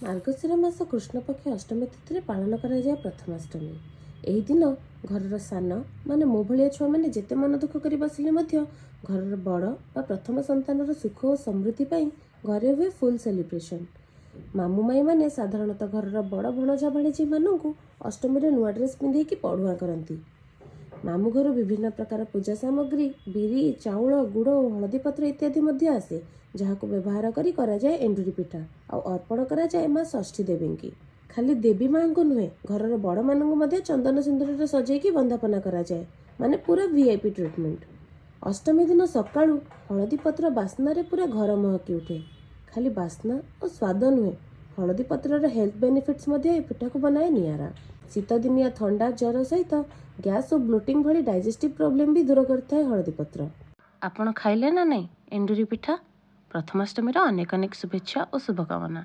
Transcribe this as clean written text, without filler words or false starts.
ମାର୍ଗଶିର ମାସ କୃଷ୍ଣପକ୍ଷ ଅଷ୍ଟମୀ ତିଥିରେ ପାଳନ କରାଯାଏ ପ୍ରଥମାଷ୍ଟମୀ। ଏହି ଦିନ ଘରର ସାନ ମାନେ ମୋ ଭଳିଆ ଛୁଆମାନେ ଯେତେ ମନ ଦୁଃଖ କରି ବସିଲେ ମଧ୍ୟ ଘରର ବଡ଼ ବା ପ୍ରଥମ ସନ୍ତାନର ସୁଖ ଓ ସମୃଦ୍ଧି ପାଇଁ ଘରେ ହୁଏ ଫୁଲ୍ ସେଲିବ୍ରେସନ୍। ମାମୁଁ ମାଇଁମାନେ ସାଧାରଣତଃ ଘରର ବଡ଼ ଭଣଜା ଭାଣିଜୀମାନଙ୍କୁ ଅଷ୍ଟମୀରେ ନୂଆ ଡ୍ରେସ୍ ପିନ୍ଧେଇକି ପଢ଼ୁଆଁ କରନ୍ତି। ମାମୁଁ ଘରୁ ବିଭିନ୍ନ ପ୍ରକାର ପୂଜା ସାମଗ୍ରୀ, ବିରି, ଚାଉଳ, ଗୁଡ଼ ଓ ହଳଦୀ ପତ୍ର ଇତ୍ୟାଦି ମଧ୍ୟ ଆସେ, ଯାହାକୁ ବ୍ୟବହାର କରି କରାଯାଏ ଏଣ୍ଡୁରି ପିଠା ଆଉ ଅର୍ପଣ କରାଯାଏ ମା ଷଷ୍ଠୀ ଦେବୀଙ୍କି। ଖାଲି ଦେବୀ ମାଙ୍କୁ ନୁହେଁ, ଘରର ବଡ଼ମାନଙ୍କୁ ମଧ୍ୟ ଚନ୍ଦନ ସିନ୍ଦୁରରେ ସଜେଇକି ବନ୍ଦାପନା କରାଯାଏ, ମାନେ ପୁରା VIP ଟ୍ରିଟମେଣ୍ଟ। ଅଷ୍ଟମୀ ଦିନ ସକାଳୁ ହଳଦୀ ପତ୍ର ବାସ୍ନାରେ ପୁରା ଘର ମହକି ଉଠେ। ଖାଲି ବାସ୍ନା ଓ ସ୍ୱାଦ ନୁହେଁ, ହଳଦୀ ପତ୍ରର ହେଲ୍ଥ ବେନିଫିଟ୍ସ ମଧ୍ୟ ଏ ପିଠାକୁ ବନାଏ ନିଆରା। ଶୀତଦିନିଆ ଥଣ୍ଡା, ଜ୍ୱର ସହିତ ଗ୍ୟାସ୍ ଓ ବ୍ଲୋଟିଂ ଭଳି ଡାଇଜେଷ୍ଟିଭ୍ ପ୍ରୋବ୍ଲେମ୍ ବି ଦୂର କରିଥାଏ ହଳଦୀ ପତ୍ର। ଆପଣ ଖାଇଲେ ନା ନାହିଁ ଏଣ୍ଡୁରି ପିଠା? ପ୍ରଥମାଷ୍ଟମୀର ଅନେକ ଅନେକ ଶୁଭେଚ୍ଛା ଓ ଶୁଭକାମନା।